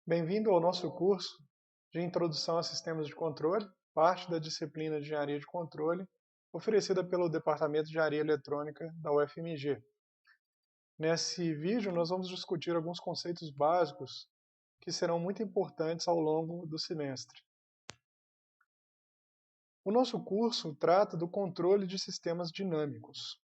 Bem-vindo ao nosso curso de Introdução a Sistemas de Controle, parte da disciplina de Engenharia de Controle, oferecida pelo Departamento de Engenharia Eletrônica da UFMG. Nesse vídeo, nós vamos discutir alguns conceitos básicos que serão muito importantes ao longo do semestre. O nosso curso trata do controle de sistemas dinâmicos.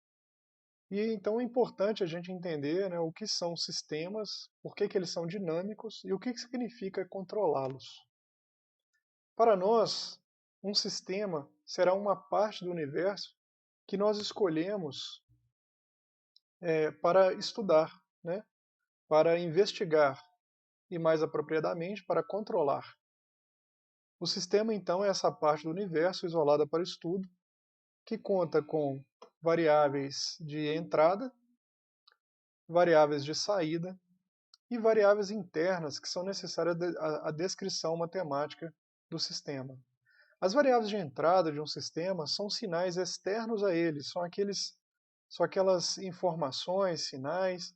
E então é importante a gente entender, o que são sistemas, por que eles são dinâmicos e o que significa controlá-los. Para nós, um sistema será uma parte do universo que nós escolhemos para estudar, para investigar e, mais apropriadamente, para controlar. O sistema, então, é essa parte do universo isolada para estudo, que conta com variáveis de entrada, variáveis de saída e variáveis internas que são necessárias à descrição matemática do sistema. As variáveis de entrada de um sistema são sinais externos a ele, são aquelas informações, sinais,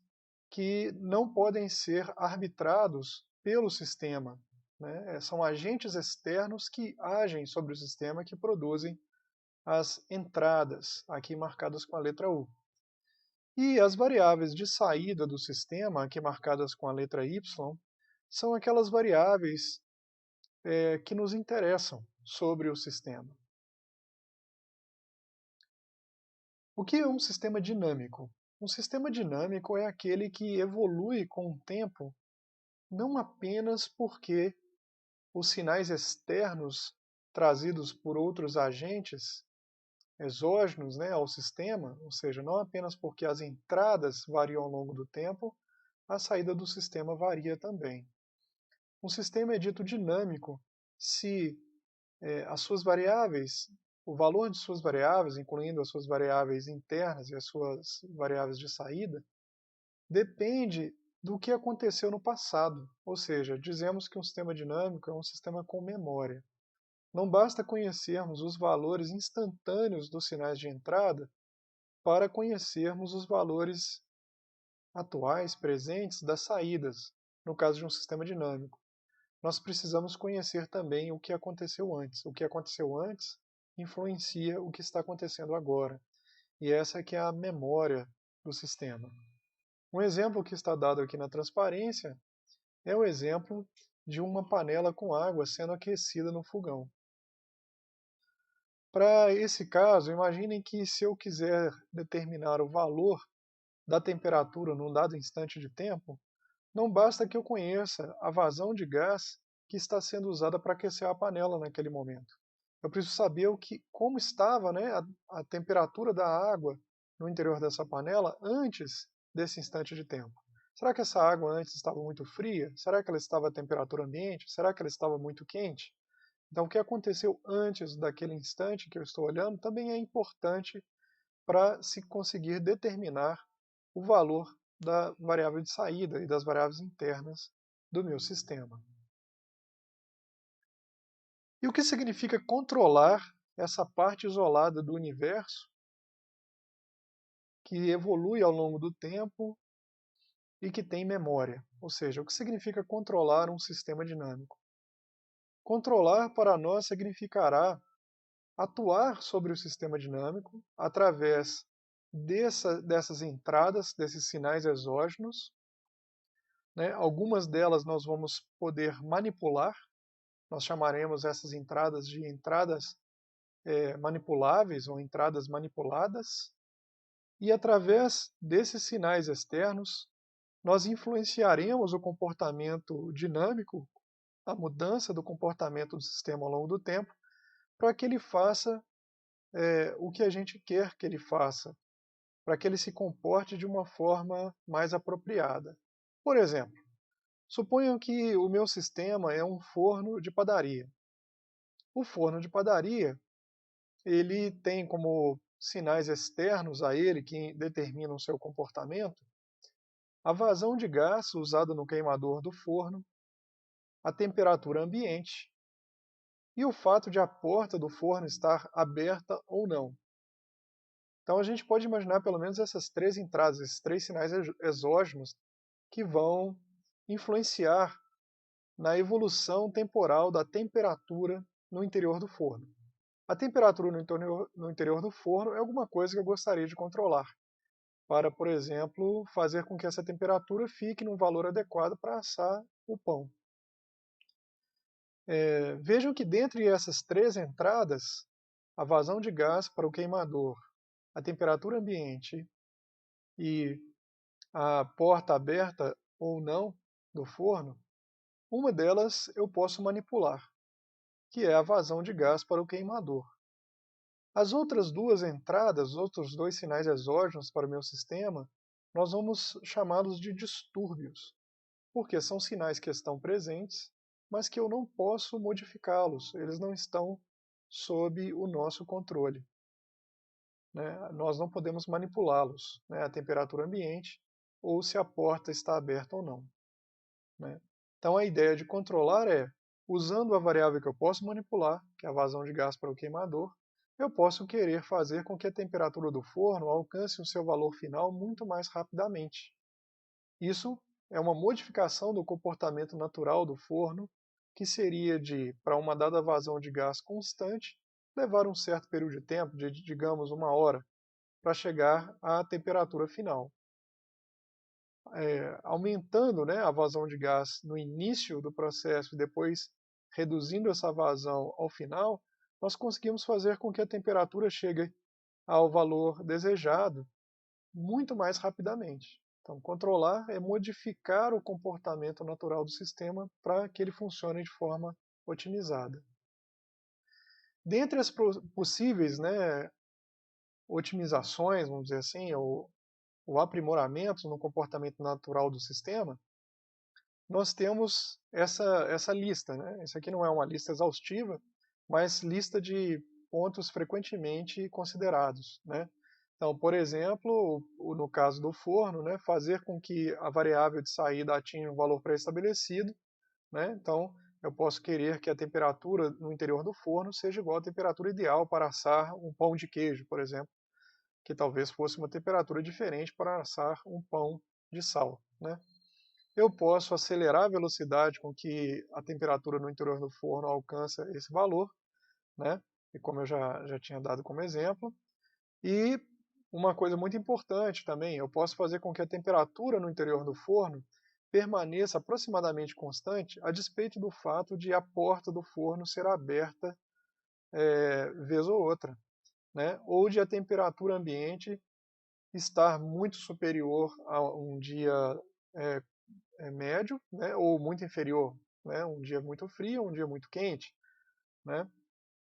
que não podem ser arbitrados pelo sistema. São agentes externos que agem sobre o sistema, que produzem as entradas, aqui marcadas com a letra U. E as variáveis de saída do sistema, aqui marcadas com a letra Y, são aquelas variáveis que nos interessam sobre o sistema. O que é um sistema dinâmico? Um sistema dinâmico é aquele que evolui com o tempo, não apenas porque os sinais externos trazidos por outros agentes exógenos, ao sistema, ou seja, não apenas porque as entradas variam ao longo do tempo, a saída do sistema varia também. Um sistema é dito dinâmico se as suas variáveis, o valor de suas variáveis, incluindo as suas variáveis internas e as suas variáveis de saída, depende do que aconteceu no passado. Ou seja, dizemos que um sistema dinâmico é um sistema com memória. Não basta conhecermos os valores instantâneos dos sinais de entrada para conhecermos os valores atuais, presentes, das saídas, no caso de um sistema dinâmico. Nós precisamos conhecer também o que aconteceu antes. O que aconteceu antes influencia o que está acontecendo agora. E essa é que é a memória do sistema. Um exemplo que está dado aqui na transparência é o exemplo de uma panela com água sendo aquecida no fogão. Para esse caso, imaginem que se eu quiser determinar o valor da temperatura num dado instante de tempo, não basta que eu conheça a vazão de gás que está sendo usada para aquecer a panela naquele momento. Eu preciso saber como estava, a temperatura da água no interior dessa panela antes desse instante de tempo. Será que essa água antes estava muito fria? Será que ela estava a temperatura ambiente? Será que ela estava muito quente? Então, o que aconteceu antes daquele instante que eu estou olhando também é importante para se conseguir determinar o valor da variável de saída e das variáveis internas do meu sistema. E o que significa controlar essa parte isolada do universo que evolui ao longo do tempo e que tem memória? Ou seja, o que significa controlar um sistema dinâmico? Controlar para nós significará atuar sobre o sistema dinâmico através dessas entradas, desses sinais exógenos. Algumas delas nós vamos poder manipular, nós chamaremos essas entradas de entradas manipuláveis ou entradas manipuladas, e através desses sinais externos nós influenciaremos o comportamento dinâmico, a mudança do comportamento do sistema ao longo do tempo, para que ele faça o que a gente quer que ele faça, para que ele se comporte de uma forma mais apropriada. Por exemplo, suponham que o meu sistema é um forno de padaria. O forno de padaria, ele tem como sinais externos a ele que determinam o seu comportamento a vazão de gás usada no queimador do forno, a temperatura ambiente e o fato de a porta do forno estar aberta ou não. Então a gente pode imaginar pelo menos essas três entradas, esses três sinais exógenos que vão influenciar na evolução temporal da temperatura no interior do forno. A temperatura no interior do forno é alguma coisa que eu gostaria de controlar, para, por exemplo, fazer com que essa temperatura fique num valor adequado para assar o pão. Vejam que dentre essas três entradas, a vazão de gás para o queimador, a temperatura ambiente e a porta aberta ou não do forno, uma delas eu posso manipular, que é a vazão de gás para o queimador. As outras duas entradas, os outros dois sinais exógenos para o meu sistema, nós vamos chamá-los de distúrbios, porque são sinais que estão presentes, mas que eu não posso modificá-los, eles não estão sob o nosso controle, né? Nós não podemos manipulá-los, né? A temperatura ambiente ou se a porta está aberta ou não, né? Então a ideia de controlar é, usando a variável que eu posso manipular, que é a vazão de gás para o queimador, eu posso querer fazer com que a temperatura do forno alcance o seu valor final muito mais rapidamente. Isso é uma modificação do comportamento natural do forno, que seria de, para uma dada vazão de gás constante, levar um certo período de tempo, de digamos 1 hora, para chegar à temperatura final. Aumentando, né, a vazão de gás no início do processo e depois reduzindo essa vazão ao final, nós conseguimos fazer com que a temperatura chegue ao valor desejado muito mais rapidamente. Então, controlar é modificar o comportamento natural do sistema para que ele funcione de forma otimizada. Dentre as possíveis, né, otimizações, vamos dizer assim, ou aprimoramentos no comportamento natural do sistema, nós temos essa lista, né? Isso aqui não é uma lista exaustiva, mas lista de pontos frequentemente considerados, né? Então, por exemplo, no caso do forno, né, fazer com que a variável de saída atinja um valor pré-estabelecido, né? Então, eu posso querer que a temperatura no interior do forno seja igual à temperatura ideal para assar um pão de queijo, por exemplo, que talvez fosse uma temperatura diferente para assar um pão de sal, né? Eu posso acelerar a velocidade com que a temperatura no interior do forno alcança esse valor, né? E como eu já tinha dado como exemplo. E uma coisa muito importante também, eu posso fazer com que a temperatura no interior do forno permaneça aproximadamente constante, a despeito do fato de a porta do forno ser aberta vez ou outra, né? Ou de a temperatura ambiente estar muito superior a um dia é, médio, né? Ou muito inferior, né? Um dia muito frio, um dia muito quente, né?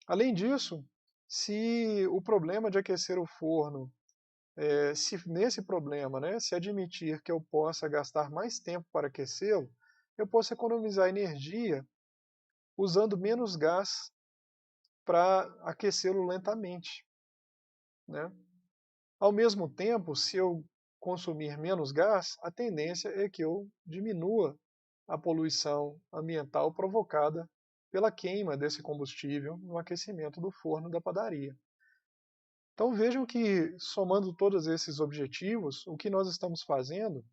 Além disso, se o problema de aquecer o forno se nesse problema, né, se admitir que eu possa gastar mais tempo para aquecê-lo, eu posso economizar energia usando menos gás para aquecê-lo lentamente, né? Ao mesmo tempo, se eu consumir menos gás, a tendência é que eu diminua a poluição ambiental provocada pela queima desse combustível no aquecimento do forno da padaria. Então vejam que, somando todos esses objetivos, o que nós estamos fazendo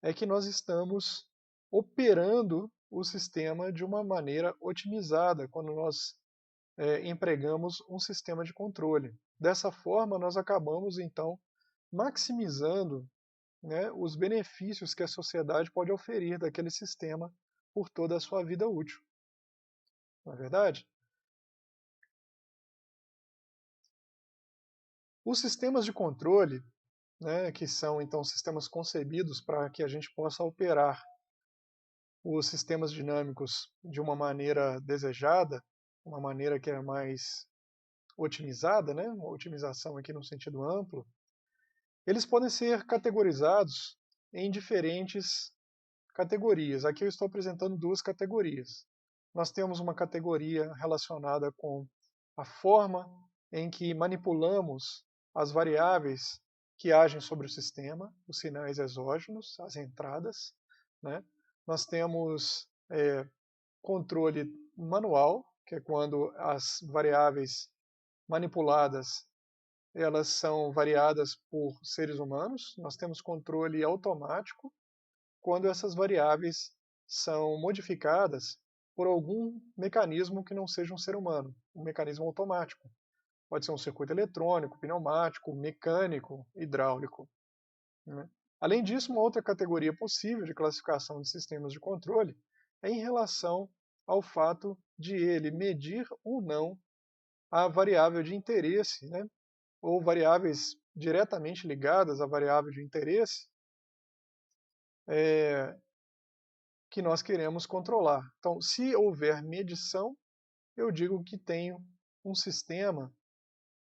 é que nós estamos operando o sistema de uma maneira otimizada quando nós empregamos um sistema de controle. Dessa forma, nós acabamos então maximizando, né, os benefícios que a sociedade pode oferir daquele sistema por toda a sua vida útil. Não é verdade? Os sistemas de controle, né, que são então sistemas concebidos para que a gente possa operar os sistemas dinâmicos de uma maneira desejada, uma maneira que é mais otimizada, né? Uma otimização aqui no sentido amplo, eles podem ser categorizados em diferentes categorias. Aqui eu estou apresentando duas categorias. Nós temos uma categoria relacionada com a forma em que manipulamos as variáveis que agem sobre o sistema, os sinais exógenos, as entradas, né? Nós temos controle manual, que é quando as variáveis manipuladas elas são variadas por seres humanos. Nós temos controle automático, quando essas variáveis são modificadas por algum mecanismo que não seja um ser humano, um mecanismo automático. Pode ser um circuito eletrônico, pneumático, mecânico, hidráulico, né? Além disso, uma outra categoria possível de classificação de sistemas de controle é em relação ao fato de ele medir ou não a variável de interesse, né? Ou variáveis diretamente ligadas à variável de interesse que nós queremos controlar. Então, se houver medição, eu digo que tenho um sistema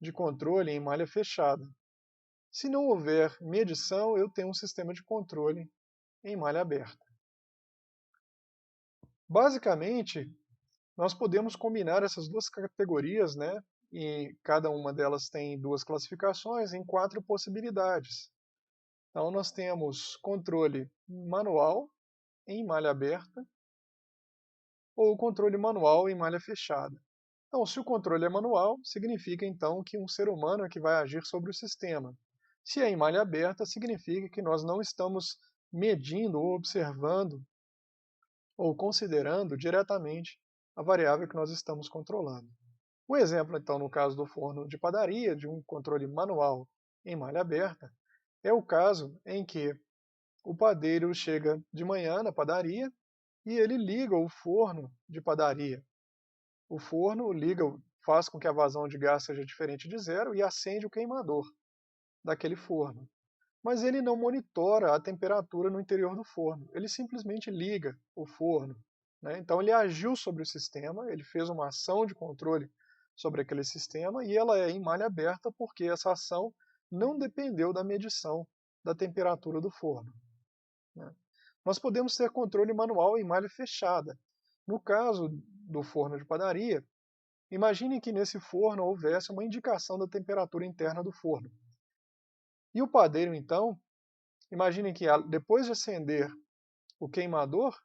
de controle em malha fechada. Se não houver medição, eu tenho um sistema de controle em malha aberta. Basicamente, nós podemos combinar essas duas categorias, né? E cada uma delas tem duas classificações em 4 possibilidades. Então, nós temos controle manual em malha aberta ou controle manual em malha fechada. Então, se o controle é manual, significa então que um ser humano é que vai agir sobre o sistema. Se é em malha aberta, significa que nós não estamos medindo ou observando ou considerando diretamente a variável que nós estamos controlando. Um exemplo, então, no caso do forno de padaria, de um controle manual em malha aberta, é o caso em que o padeiro chega de manhã na padaria e ele liga o forno de padaria. O forno liga, faz com que a vazão de gás seja diferente de zero e acende o queimador daquele forno. Mas ele não monitora a temperatura no interior do forno, ele simplesmente liga o forno, né? Então ele agiu sobre o sistema, ele fez uma ação de controle sobre aquele sistema e ela é em malha aberta porque essa ação não dependeu da medição da temperatura do forno, né? Nós podemos ter controle manual em malha fechada. No caso do forno de padaria, imagine que nesse forno houvesse uma indicação da temperatura interna do forno. E o padeiro, então, imagine que depois de acender o queimador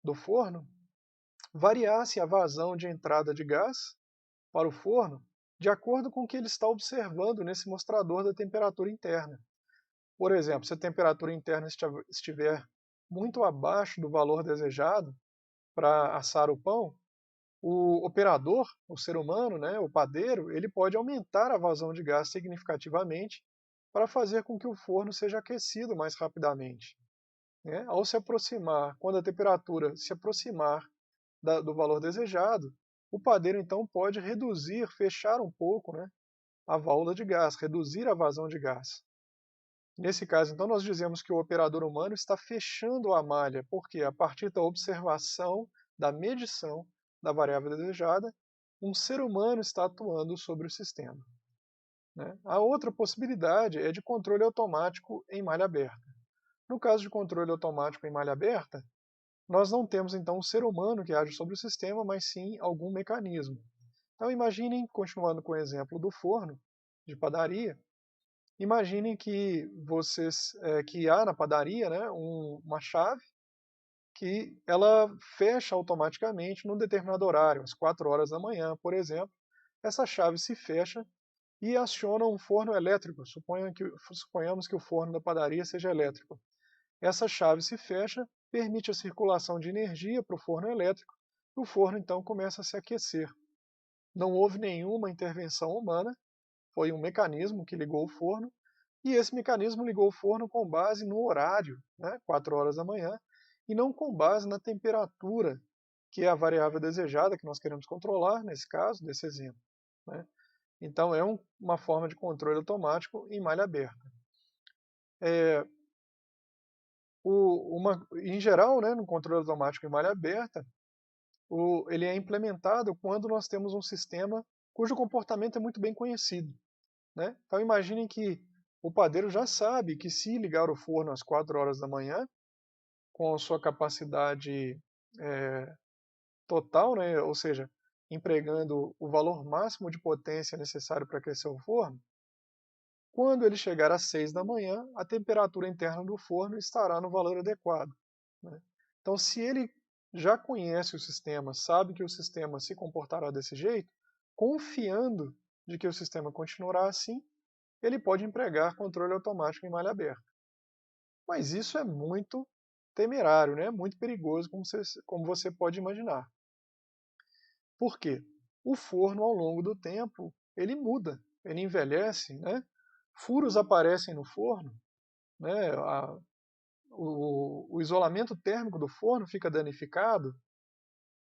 do forno, variasse a vazão de entrada de gás para o forno de acordo com o que ele está observando nesse mostrador da temperatura interna. Por exemplo, se a temperatura interna estiver muito abaixo do valor desejado para assar o pão, o operador, o ser humano, né, o padeiro, ele pode aumentar a vazão de gás significativamente para fazer com que o forno seja aquecido mais rapidamente, né? Ao se aproximar, quando a temperatura se aproximar do valor desejado, o padeiro então pode reduzir, fechar um pouco, né, a válvula de gás, reduzir a vazão de gás. Nesse caso, então, nós dizemos que o operador humano está fechando a malha, porque a partir da observação, da medição da variável desejada, um ser humano está atuando sobre o sistema, né? A outra possibilidade é de controle automático em malha aberta. No caso de controle automático em malha aberta, nós não temos então um ser humano que age sobre o sistema, mas sim algum mecanismo. Então imaginem, continuando com o exemplo do forno de padaria, imaginem que que há na padaria, né, uma chave que ela fecha automaticamente num determinado horário, às 4 horas da manhã, por exemplo. Essa chave se fecha e aciona um forno elétrico. Suponhamos que o forno da padaria seja elétrico. Essa chave se fecha, permite a circulação de energia para o forno elétrico, e o forno então começa a se aquecer. Não houve nenhuma intervenção humana, foi um mecanismo que ligou o forno, e esse mecanismo ligou o forno com base no horário, né, 4 horas da manhã, e não com base na temperatura, que é a variável desejada que nós queremos controlar, nesse caso, desse exemplo, né? Então é uma forma de controle automático em malha aberta. Em geral, né, no controle automático em malha aberta, ele é implementado quando nós temos um sistema cujo comportamento é muito bem conhecido, né? Então imaginem que o padeiro já sabe que se ligar o forno às 4 horas da manhã, com a sua capacidade total, né, ou seja, empregando o valor máximo de potência necessário para aquecer o forno, quando ele chegar às 6 da manhã, a temperatura interna do forno estará no valor adequado, né? Então, se ele já conhece o sistema, sabe que o sistema se comportará desse jeito, confiando de que o sistema continuará assim, ele pode empregar controle automático em malha aberta. Mas isso é muito temerário, né? Muito perigoso, como você pode imaginar. Por quê? O forno, ao longo do tempo, ele muda, ele envelhece, né? Furos aparecem no forno, né? O isolamento térmico do forno fica danificado,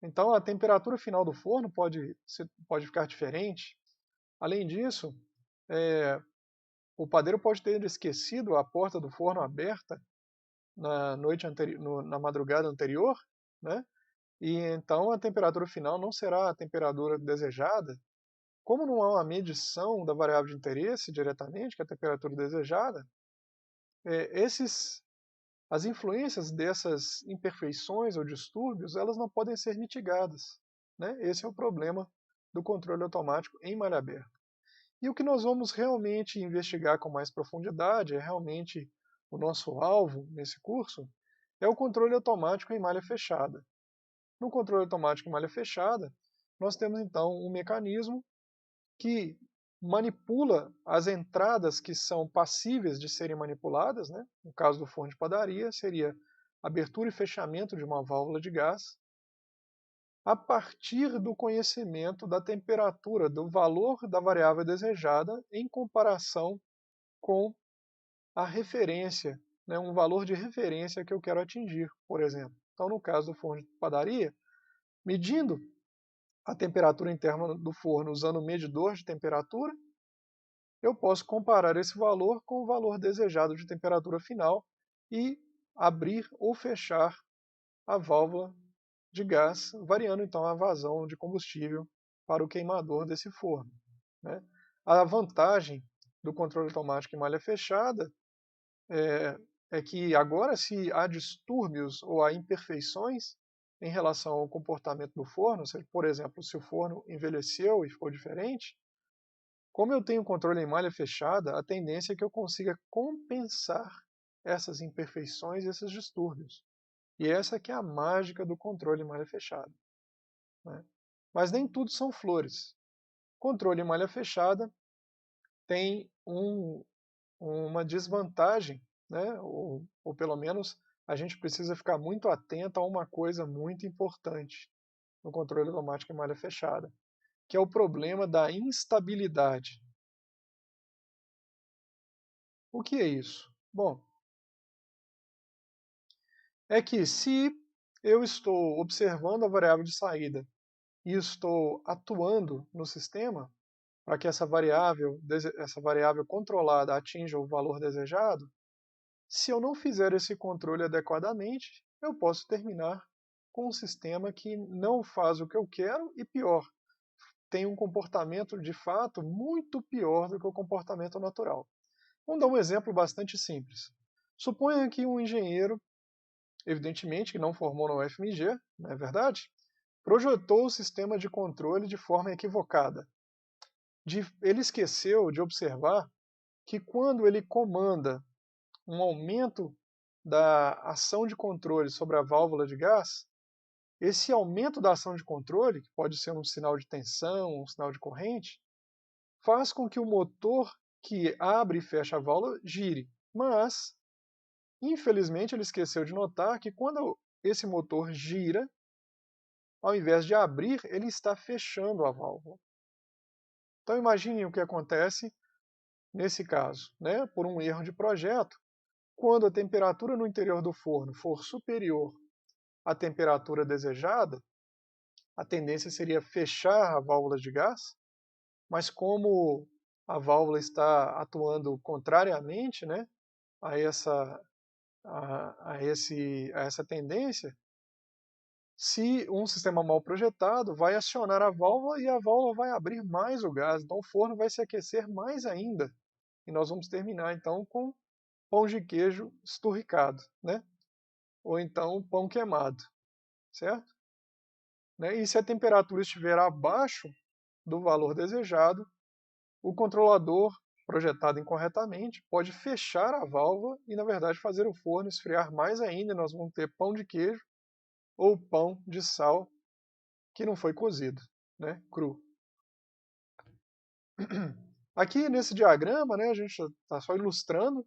então a temperatura final do forno pode ficar diferente. Além disso, o padeiro pode ter esquecido a porta do forno aberta na madrugada anterior, né? E então a temperatura final não será a temperatura desejada. Como não há uma medição da variável de interesse diretamente, que é a temperatura desejada, as influências dessas imperfeições ou distúrbios, elas não podem ser mitigadas, né? Esse é o problema do controle automático em malha aberta. E o que nós vamos realmente investigar com mais profundidade, é realmente o nosso alvo nesse curso, é o controle automático em malha fechada. No controle automático em malha fechada, nós temos então um mecanismo que manipula as entradas que são passíveis de serem manipuladas, né? No caso do forno de padaria, seria abertura e fechamento de uma válvula de gás, a partir do conhecimento da temperatura, do valor da variável desejada em comparação com a referência, né? Um valor de referência que eu quero atingir, por exemplo. Então, no caso do forno de padaria, medindo a temperatura interna do forno usando o medidor de temperatura, eu posso comparar esse valor com o valor desejado de temperatura final e abrir ou fechar a válvula de gás, variando então a vazão de combustível para o queimador desse forno, né? A vantagem do controle automático em malha fechada é que agora, se há distúrbios ou há imperfeições em relação ao comportamento do forno, por exemplo, se o forno envelheceu e ficou diferente, como eu tenho controle em malha fechada, a tendência é que eu consiga compensar essas imperfeições e esses distúrbios. E essa que é a mágica do controle em malha fechada, né? Mas nem tudo são flores. Controle em malha fechada tem uma desvantagem, né? Ou pelo menos a gente precisa ficar muito atento a uma coisa muito importante no controle automático em malha fechada, que é o problema da instabilidade. O que é isso? Bom, é que se eu estou observando a variável de saída e estou atuando no sistema para que essa variável controlada atinja o valor desejado, se eu não fizer esse controle adequadamente, eu posso terminar com um sistema que não faz o que eu quero e pior, tem um comportamento de fato muito pior do que o comportamento natural. Vamos dar um exemplo bastante simples. Suponha que um engenheiro, evidentemente que não formou na UFMG, não é verdade? Projetou o sistema de controle de forma equivocada. Ele esqueceu de observar que quando ele comanda um aumento da ação de controle sobre a válvula de gás, esse aumento da ação de controle, que pode ser um sinal de tensão, um sinal de corrente, faz com que o motor que abre e fecha a válvula gire. Mas, infelizmente, ele esqueceu de notar que quando esse motor gira, ao invés de abrir, ele está fechando a válvula. Então imaginem o que acontece nesse caso, né? Por um erro de projeto, quando a temperatura no interior do forno for superior à temperatura desejada, a tendência seria fechar a válvula de gás, mas como a válvula está atuando contrariamente, né, a essa tendência, se um sistema mal projetado vai acionar a válvula e a válvula vai abrir mais o gás, então o forno vai se aquecer mais ainda. E nós vamos terminar então com pão de queijo esturricado, né? Ou então pão queimado, certo? Né? E se a temperatura estiver abaixo do valor desejado, o controlador, projetado incorretamente, pode fechar a válvula e, na verdade, fazer o forno esfriar mais ainda. E nós vamos ter pão de queijo ou pão de sal que não foi cozido, né? Cru. Aqui nesse diagrama, né, a gente está só ilustrando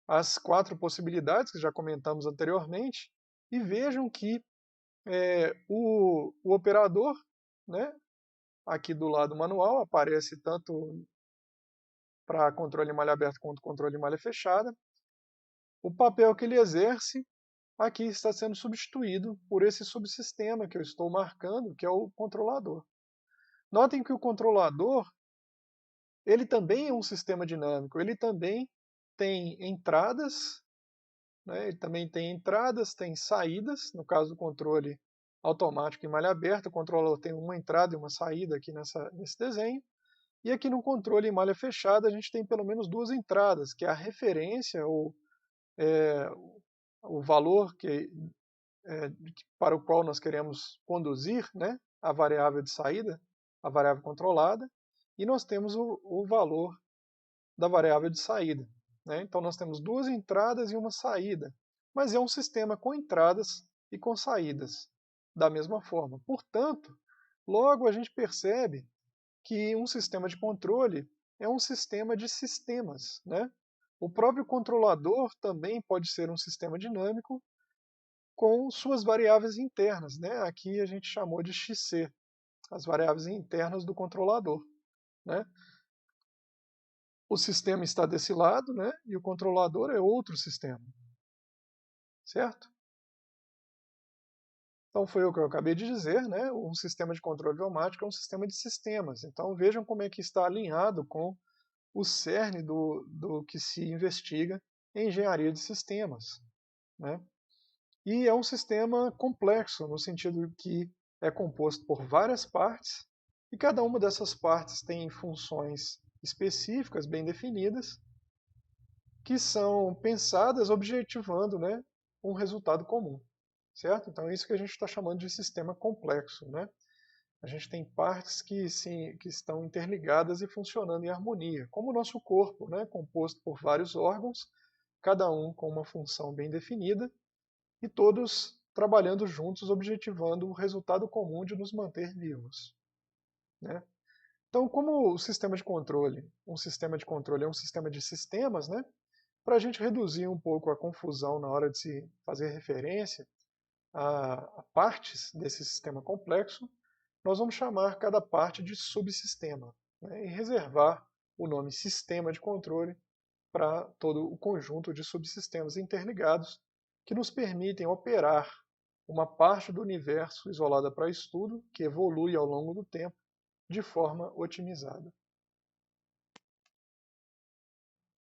as 4 possibilidades que já comentamos anteriormente e vejam que o operador, né, aqui do lado manual, aparece tanto para controle de malha aberta quanto controle de malha fechada. O papel que ele exerce aqui está sendo substituído por esse subsistema que eu estou marcando, que é o controlador. Notem que o controlador, ele também é um sistema dinâmico, ele também tem entradas, né? Ele também tem entradas, tem saídas, no caso do controle automático em malha aberta, o controlador tem uma entrada e uma saída aqui nesse desenho, e aqui no controle em malha fechada a gente tem pelo menos 2 entradas, que é a referência, ou o valor para o qual nós queremos conduzir, né, a variável de saída, a variável controlada, e nós temos o valor da variável de saída, né? Então nós temos 2 entradas e uma saída, mas é um sistema com entradas e com saídas da mesma forma. Portanto, logo a gente percebe que um sistema de controle é um sistema de sistemas, né? O próprio controlador também pode ser um sistema dinâmico com suas variáveis internas, né? Aqui a gente chamou de XC, as variáveis internas do controlador, né? O sistema está desse lado, né? E o controlador é outro sistema, certo? Então foi o que eu acabei de dizer, né? Um sistema de controle automático é um sistema de sistemas. Então vejam como é que está alinhado com o cerne do que se investiga em engenharia de sistemas, né? E é um sistema complexo, no sentido que é composto por várias partes, e cada uma dessas partes tem funções específicas, bem definidas, que são pensadas objetivando, né, um resultado comum, certo? Então é isso que a gente está chamando de sistema complexo, né? A gente tem partes que estão interligadas e funcionando em harmonia, como o nosso corpo, né, composto por vários órgãos, cada um com uma função bem definida, e todos trabalhando juntos, objetivando o resultado comum de nos manter vivos, né? Então, como o sistema de controle, um sistema de controle é um sistema de sistemas, né? Para a gente reduzir um pouco a confusão na hora de se fazer referência a partes desse sistema complexo, nós vamos chamar cada parte de subsistema, né? E reservar o nome sistema de controle para todo o conjunto de subsistemas interligados que nos permitem operar uma parte do universo isolada para estudo, que evolui ao longo do tempo de forma otimizada.